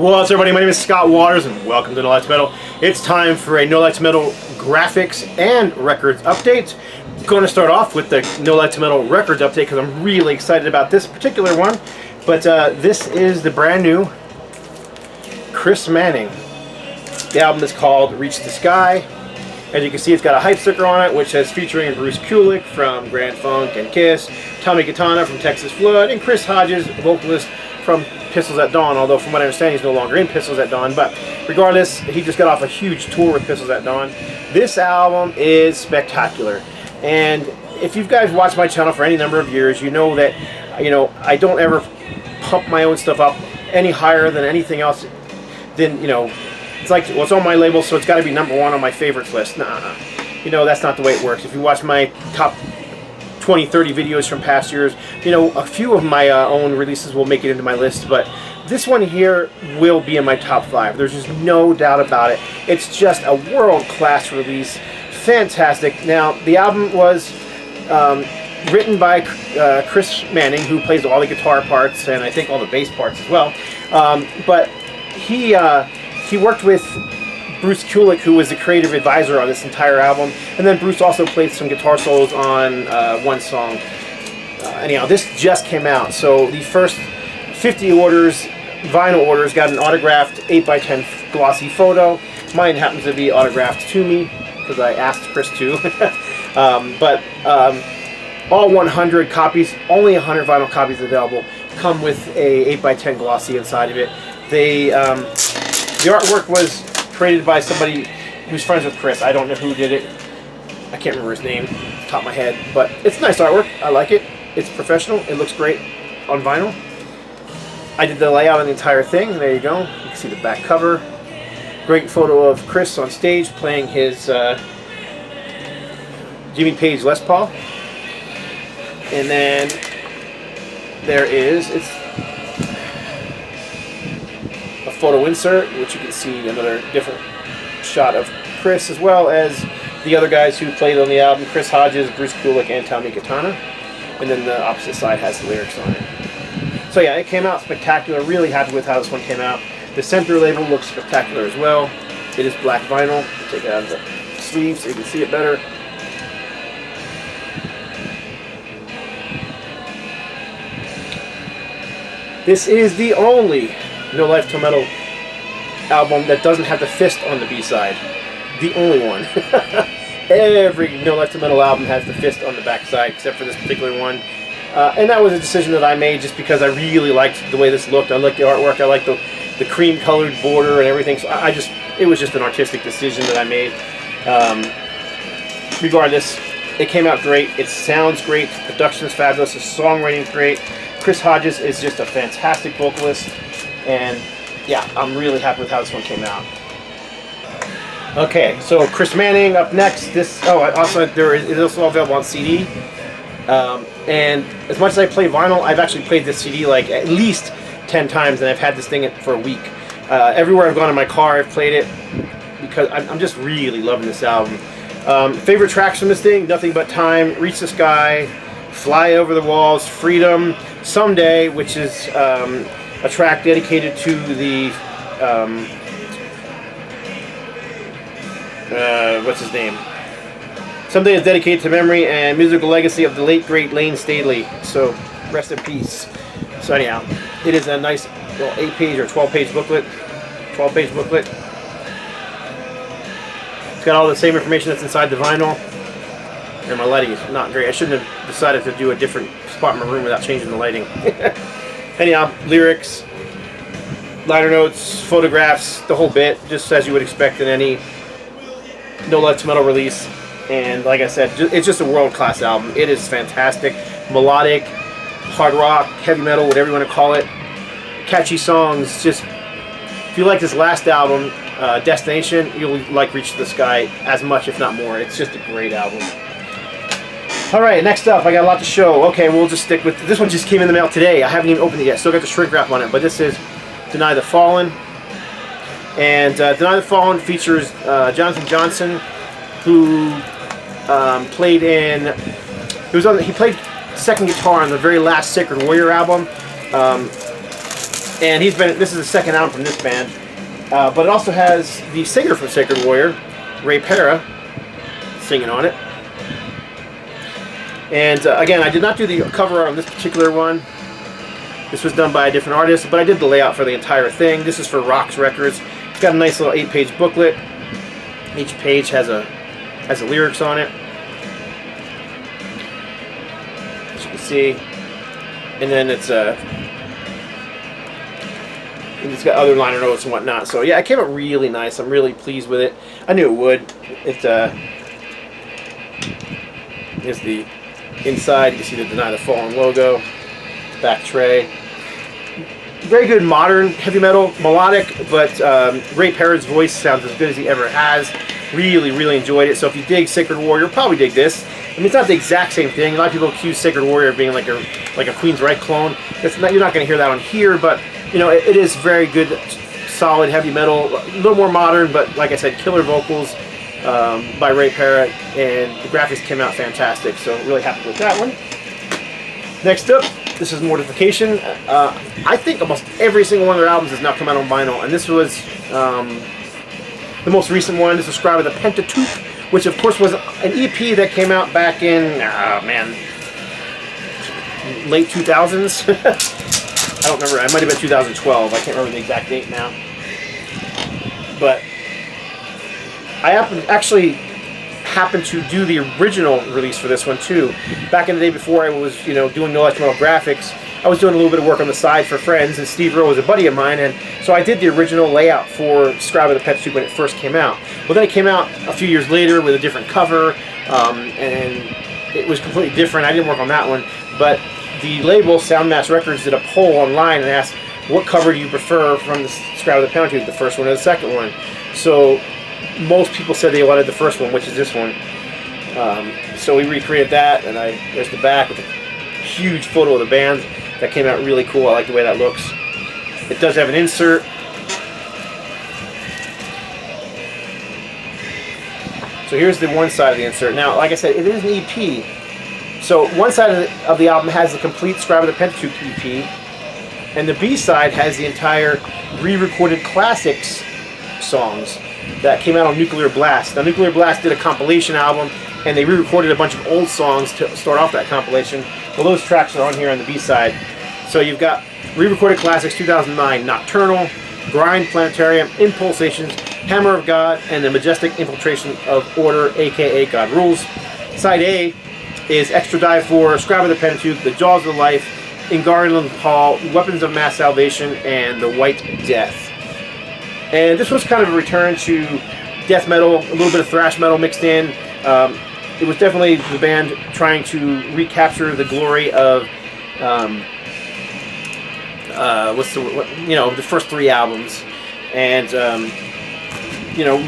What's up, everybody? My name is Scott Waters, and welcome to NoLifeTilMetal. It's time for a NoLifeTilMetal Graphics and Records update. Going to start off with the NoLifeTilMetal Records update because I'm really excited about this particular one. But this is the brand new Chris Manning. The album is called Reach the Sky. As you can see, it's got a hype sticker on it, which says featuring Bruce Kulick from Grand Funk and Kiss, Tommy Katana from Texas Flood, and Chris Hodges, vocalist from Pistols at Dawn, although from what I understand he's no longer in Pistols at Dawn. But regardless, he just got off a huge tour with Pistols at Dawn. This album is spectacular, and if you guys watched my channel for any number of years, you know that I don't ever pump my own stuff up any higher than anything else. Then it's like, well, it's on my label, so it's got to be #1 on my favorites list. Nah, that's not the way it works. If you watch my top 20, 30 videos from past years, a few of my own releases will make it into my list, but this one here will be in my top 5. There's just no doubt about it. It's just a world-class release. Fantastic. Now, the album was written by Chris Manning, who plays all the guitar parts and I think all the bass parts as well. But he worked with Bruce Kulick, who was the creative advisor on this entire album, and then Bruce also played some guitar solos on one song. Anyhow, this just came out, so the first 50 orders, vinyl orders, got an autographed 8x10 glossy photo. Mine happens to be autographed to me because I asked Chris to. But all 100 copies, only 100 vinyl copies available, come with a 8x10 glossy inside of it. The artwork was created by somebody who's friends with Chris. I don't know who did it. I can't remember his name off the top of my head, but it's nice artwork. I like it. It's professional. It looks great on vinyl. I did the layout on the entire thing. There you go. You can see the back cover. Great photo of Chris on stage playing his Jimmy Page Les Paul. And then there is a photo insert, which you can see another different shot of Chris, as well as the other guys who played on the album: Chris Hodges, Bruce Kulick, and Tommy Katana. And then the opposite side has the lyrics on it. So yeah, it came out spectacular. Really happy with how this one came out. The center label looks spectacular as well. It is black vinyl. Take it out of the sleeve so you can see it better. This is the only NoLifeTilMetal album that doesn't have the fist on the B-side. The only one. Every NoLifeTilMetal album has the fist on the backside, except for this particular one. And that was a decision that I made just because I really liked the way this looked. I liked the artwork. I liked the cream-colored border and everything. So it was just an artistic decision that I made. Regardless, it came out great. It sounds great. The production is fabulous. The songwriting is great. Chris Hodges is just a fantastic vocalist. And yeah, I'm really happy with how this one came out. Okay, so Chris Manning up next. It's also available on CD. And as much as I play vinyl, I've actually played this CD like at least 10 times, and I've had this thing for a week. Everywhere I've gone in my car, I've played it because I'm just really loving this album. Favorite tracks from this thing: Nothing But Time, Reach the Sky, Fly Over the Walls, Freedom, Someday, which is a track dedicated to the what's his name? Someday is dedicated to memory and musical legacy of the late great Lane Staley. So rest in peace. So anyhow, it is a nice 8-page or 12-page booklet. 12-page booklet. It's got all the same information that's inside the vinyl. And my lighting is not great. I shouldn't have decided to do a different spot in my room without changing the lighting. Anyhow, lyrics, liner notes, photographs, the whole bit, just as you would expect in any NoLifeTilMetal release. And like I said, it's just a world-class album. It is fantastic. Melodic, hard rock, heavy metal, whatever you want to call it. Catchy songs. Just, if you like this last album, Destination, you'll like Reach the Sky as much, if not more. It's just a great album. Alright, next up, I got a lot to show. Okay, we'll just stick with... This one just came in the mail today. I haven't even opened it yet. Still got the shrink wrap on it. But this is Deny the Fallen. And Deny the Fallen features Jonathan Johnson, who played in... He played second guitar on the very last Sacred Warrior album. And this is the second album from this band. But it also has the singer from Sacred Warrior, Ray Parra, singing on it. And again, I did not do the cover art on this particular one. This was done by a different artist, but I did the layout for the entire thing. This is for Roxx Records. It's got a nice little 8-page booklet. Each page has the lyrics on it, as you can see. And then it's got other liner notes and whatnot. So yeah, it came out really nice. I'm really pleased with it. I knew it would. Here's the inside. You can see the Deny the Fallen logo. Back tray. Very good modern heavy metal, melodic, but Ray Parra's voice sounds as good as he ever has. Really, really enjoyed it. So if you dig Sacred Warrior, probably dig this. I mean, it's not the exact same thing. A lot of people accuse Sacred Warrior of being like a Queensryche clone. You're not going to hear that on here, but you know, it is very good, solid heavy metal. A little more modern, but like I said, killer vocals by Ray Parra, and the graphics came out fantastic. So really happy with that one. Next up, this is Mortification. I think almost every single one of their albums has now come out on vinyl, and this was the most recent one. This is Scribe of the Pentateuch, which of course was an EP that came out back in, late 2000s. I don't remember. It might have been 2012. I can't remember the exact date now. But I actually happened to do the original release for this one too. Back in the day before I was, doing NoLifeTilMetal Graphics, I was doing a little bit of work on the side for friends, and Steve Rowe was a buddy of mine, and so I did the original layout for Scribe of the Pentateuch when it first came out. Well, then it came out a few years later with a different cover, and it was completely different. I didn't work on that one, but the label, NLTM Records, did a poll online and asked, what cover do you prefer from the Scribe of the Pentateuch, the first one or the second one? So most people said they wanted the first one, which is this one. So we recreated that, and there's the back with a huge photo of the band. That came out really cool. I like the way that looks. It does have an insert. So here's the one side of the insert. Now, like I said, it is an EP. So one side of the album has the complete Scribe of the Pentateuch EP, and the B side has the entire re-recorded classics songs that came out on Nuclear Blast. Now, Nuclear Blast did a compilation album, and they re-recorded a bunch of old songs to start off that compilation. Well, those tracks are on here on the B-side. So you've got re-recorded classics 2009, Nocturnal, Grind Planetarium, Impulsations, Hammer of God, and the Majestic Infiltration of Order, aka God Rules. Side A is Extra Dive 4, Scribe of the Pentateuch, The Jaws of Life, Ingarland Hall, Weapons of Mass Salvation, and The White Death. And this was kind of a return to death metal, a little bit of thrash metal mixed in. It was definitely the band trying to recapture the glory of the first three albums, and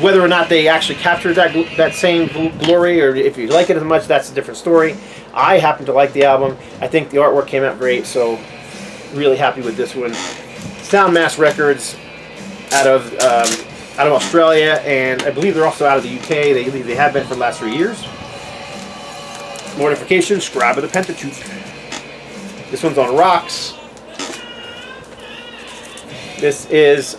whether or not they actually captured that same glory, or if you like it as much, that's a different story. I happen to like the album. I think the artwork came out great, so really happy with this one. NLTM Records out of Australia, and I believe they're also out of the UK. They have been for the last 3 years. Mortification, Scribe of the Pentateuch. This one's on Roxx. This is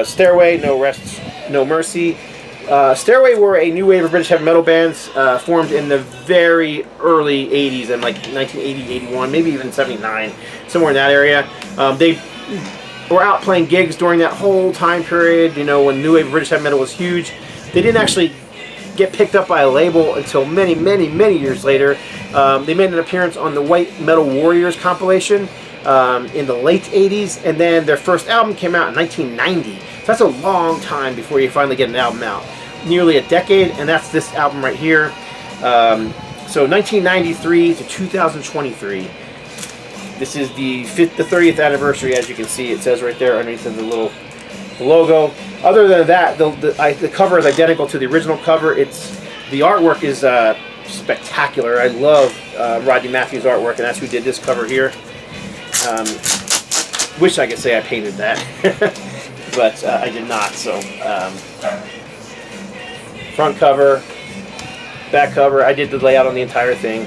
Stairway, No Rest, No Mercy. Stairway were a new wave of British heavy metal bands formed in the very early 80s, in like 1980, 81, maybe even 79, somewhere in that area. They were out playing gigs during that whole time period, when new wave of British heavy metal was huge. They didn't actually get picked up by a label until many, many, many years later. They made an appearance on the White Metal Warriors compilation in the late 80s, and then their first album came out in 1990. So that's a long time before you finally get an album out. Nearly a decade, and that's this album right here. So 1993 to 2023. This is the 30th anniversary, as you can see. It says right there underneath the little logo. Other than that, the cover is identical to the original cover. The artwork is spectacular. I love Rodney Matthews' artwork, and that's who did this cover here. Wish I could say I painted that, but I did not. So front cover, back cover. I did the layout on the entire thing.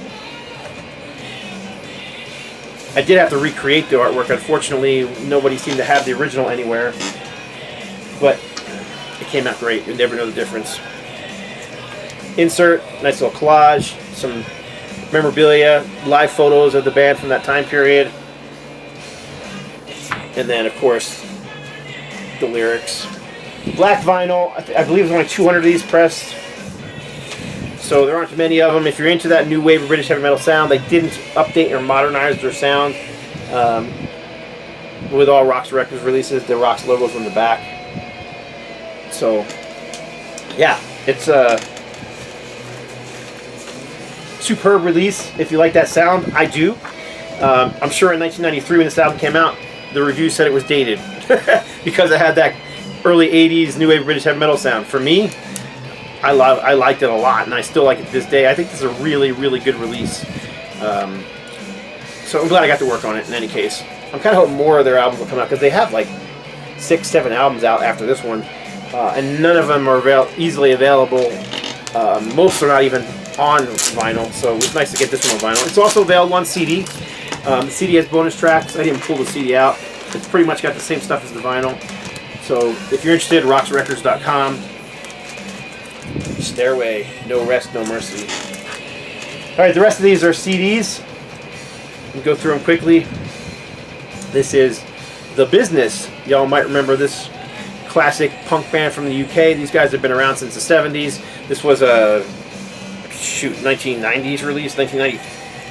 I did have to recreate the artwork. Unfortunately, nobody seemed to have the original anywhere, but it came out great. You'll never know the difference. Insert, nice little collage, some memorabilia, live photos of the band from that time period, and then of course the lyrics. Black vinyl, I believe there's only 200 of these pressed, so there aren't many of them. If you're into that new wave of British heavy metal sound, they didn't update or modernize their sound. With all Roxx Records releases, the Roxx logo's on the back. So yeah, it's a superb release. If you like that sound, I do. I'm sure in 1993 when this album came out, the review said it was dated because it had that early 80s new wave British heavy metal sound. For me, I liked it a lot, and I still like it to this day. I think this is a really, really good release. So I'm glad I got to work on it in any case. I'm kind of hoping more of their albums will come out, because they have like 6-7 albums out after this one, and none of them are easily available. Most are not even on vinyl, so it's nice to get this one on vinyl. It's also available on CD. The CD has bonus tracks. I didn't pull the CD out. It's pretty much got the same stuff as the vinyl. So if you're interested, roxxrecords.com. Stairway, no rest, no mercy. Alright, the rest of these are CDs. We'll go through them quickly. This is The Business. Y'all might remember this classic punk band from the UK. These guys have been around since the 70s. This was a 1990s release. 1990.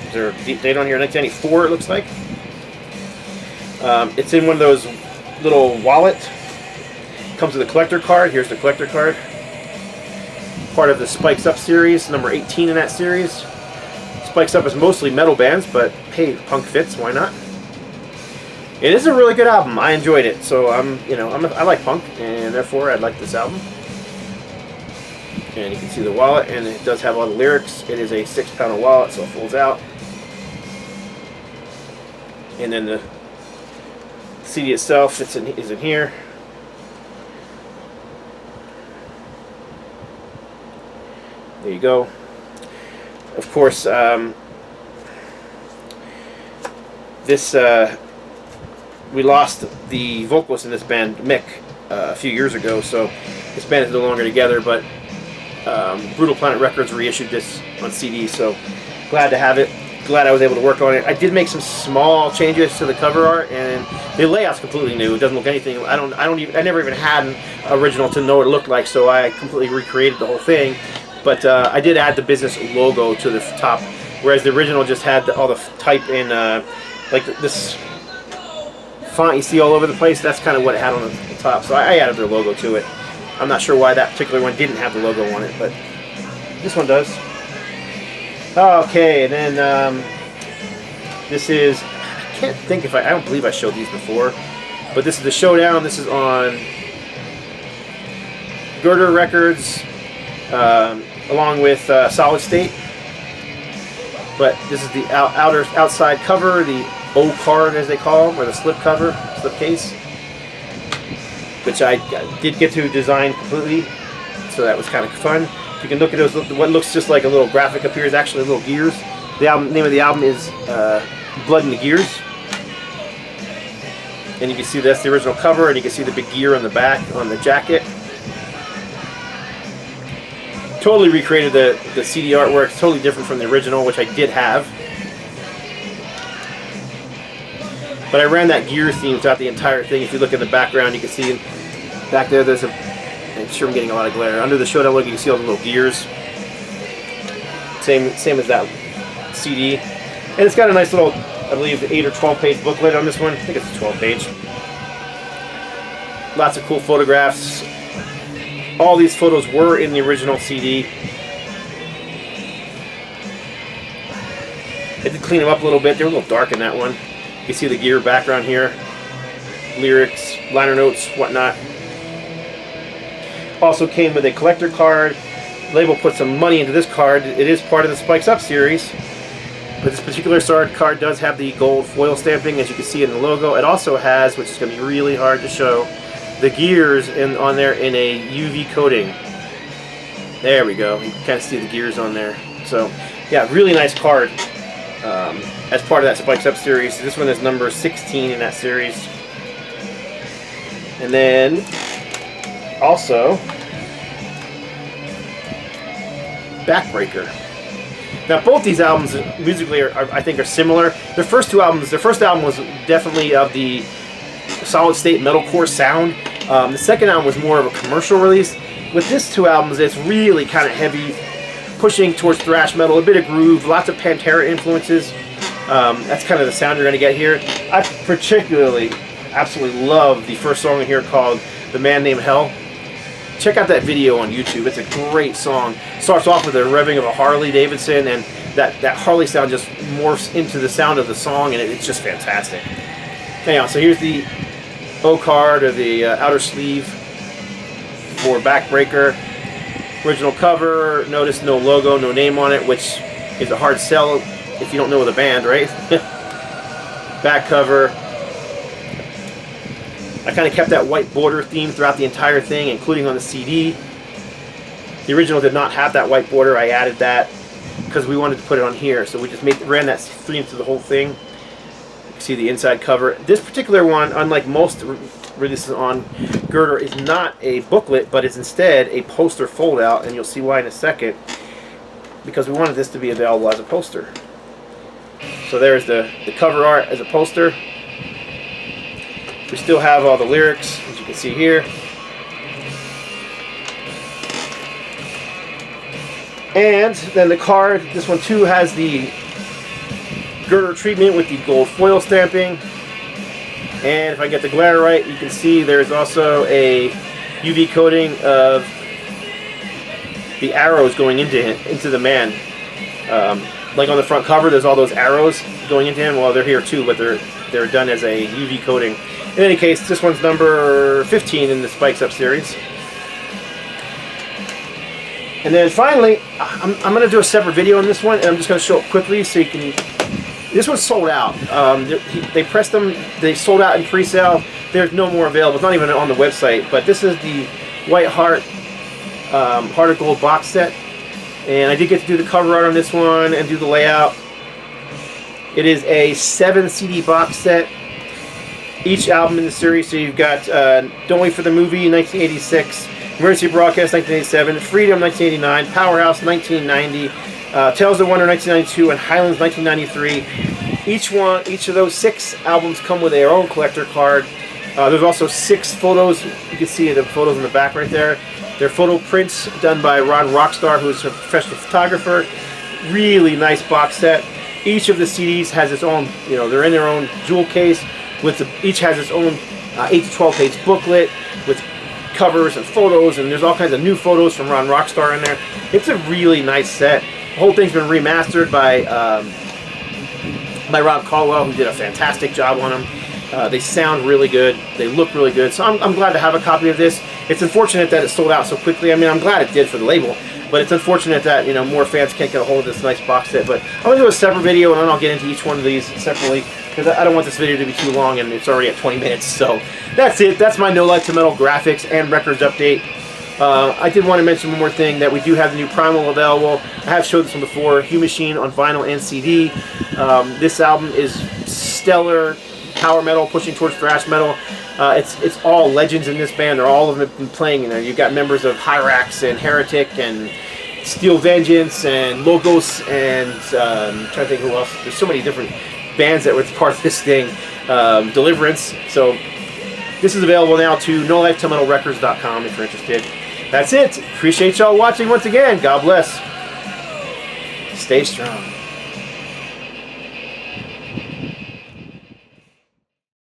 Is there a date on here? 1994 it looks like. It's in one of those little wallet. Comes with a collector card. Here's the collector card. Part of the Spikes Up series, number 18 in that series. Spikes Up is mostly metal bands, but hey, punk fits, why not? It is a really good album. I enjoyed it, so I like punk, and therefore I like this album. And you can see the wallet, and it does have a lot of lyrics. It is a 6-panel wallet, so it folds out. And then the CD itself is in here. There you go. Of course, we lost the vocalist in this band, Mick, a few years ago, so this band is no longer together, but Brutal Planet Records reissued this on CD, so glad to have it. Glad I was able to work on it. I did make some small changes to the cover art, and the layout's completely new. It doesn't look anything. I never even had an original to know what it looked like, so I completely recreated the whole thing. But I did add the business logo to the top, whereas the original just had all the type in like this font you see all over the place. That's kind of what it had on the top, so I added their logo to it. I'm not sure why that particular one didn't have the logo on it, but this one does. Okay, and then this is, I can't think if I don't believe I showed these before, but this is the Showdown. This is on Girder Records, along with Solid State. But this is the outside cover, the O card as they call them, or the slip cover, slip case, which I did get to design completely, so that was kind of fun. You can look at those. What looks just like a little graphic up here is actually little gears. The name of the album is Blood in the Gears, and you can see that's the original cover, and you can see the big gear on the back on the jacket. Totally recreated the CD artwork. It's totally different from the original, which I did have. But I ran that gear theme throughout the entire thing. If you look in the background, you can see back there, there's I'm sure I'm getting a lot of glare. Under the Showdown logo, you can see all the little gears. Same as that CD. And it's got a nice little, I believe, 8 or 12 page booklet on this one. I think it's a 12 page. Lots of cool photographs. All these photos were in the original CD. I did clean them up a little bit. They were a little dark in that one. You can see the gear background here. Lyrics, liner notes, whatnot. Also came with a collector card. The label put some money into this card. It is part of the Spikes Up series. But this particular card does have the gold foil stamping, as you can see in the logo. It also has, which is going to be really hard to show, the gears on there in a UV coating. There we go. You can kind of see the gears on there. So, yeah, really nice card. as part of that Spikes Up series. This one is number 16 in that series. And then also Backbreaker. Now both these albums musically I think are similar. Their first album was definitely of the solid state metalcore sound. The second album was more of a commercial release. With this two albums, it's really kind of heavy, pushing towards thrash metal, a bit of groove, lots of Pantera influences. That's kind of the sound you're going to get here. I particularly absolutely love the first song in here called The Man Named Hell. Check out that video on YouTube. It's a great song. Starts off with a revving of a Harley Davidson, and that Harley sound just morphs into the sound of the song, and it's just fantastic. Anyhow, so here's the O card, or the outer sleeve for Backbreaker. Original cover, notice no logo, no name on it, which is a hard sell if you don't know the band, right? Back cover. I kind of kept that white border theme throughout the entire thing, including on the CD. The original did not have that white border. I added that because we wanted to put it on here, so we just ran that theme through the whole thing. You can see the inside cover. This particular one, unlike most releases on Girder, is not a booklet, but is instead a poster fold-out, and you'll see why in a second, because we wanted this to be available as a poster. So there's the cover art as a poster. We still have all the lyrics, as you can see here. And then the card, this one too has the Girder treatment with the gold foil stamping. And if I get the glare right, you can see there's also a UV coating of the arrows going into the man. Like on the front cover, there's all those arrows going into him. Well, they're here too, but they're done as a UV coating. In any case, this one's number 15 in the Spikes Up series. And then finally, I'm going to do a separate video on this one, and I'm just going to show it quickly so you can... This one's sold out. They pressed them, they sold out in pre-sale. There's no more available. It's not even on the website, but this is the White Heart Heart of Gold box set. And I did get to do the cover art on this one and do the layout. It is a 7 CD box set. Each album in the series, so you've got Don't Wait for the Movie, 1986, Emergency Broadcast, 1987, Freedom, 1989, Powerhouse, 1990, Tales of Wonder, 1992, and Highlands, 1993. Each of those 6 albums come with their own collector card. There's also 6 photos. You can see the photos in the back right there. They're photo prints done by Rod Rockstar, who's a professional photographer. Really nice box set. Each of the CDs has its own, they're in their own jewel case. Each has its own 8 to 12 page booklet with covers and photos, and there's all kinds of new photos from Ron Rockstar in there. It's a really nice set. The whole thing's been remastered by Rob Caldwell, who did a fantastic job on them. They sound really good. They look really good. So I'm glad to have a copy of this. It's unfortunate that it sold out so quickly. I mean, I'm glad it did for the label, but it's unfortunate that more fans can't get a hold of this nice box set. But I'm going to do a separate video, and then I'll get into each one of these separately, because I don't want this video to be too long, and it's already at 20 minutes. So that's it. That's my No Life to Metal graphics and records update. I did want to mention one more thing, that we do have the new Primal available. I have showed this one before. Hugh Machine on vinyl and CD. This album is stellar power metal, pushing towards thrash metal. It's all legends in this band. They're all of them have been playing in there. You've got members of Hyrax and Heretic and Steel Vengeance and Logos and I'm trying to think who else. There's so many different bands that were part of this thing. Deliverance. So this is available now to NoLifeTilMetalRecords.com if you're interested. That's it. Appreciate y'all watching once again. God bless. Stay strong.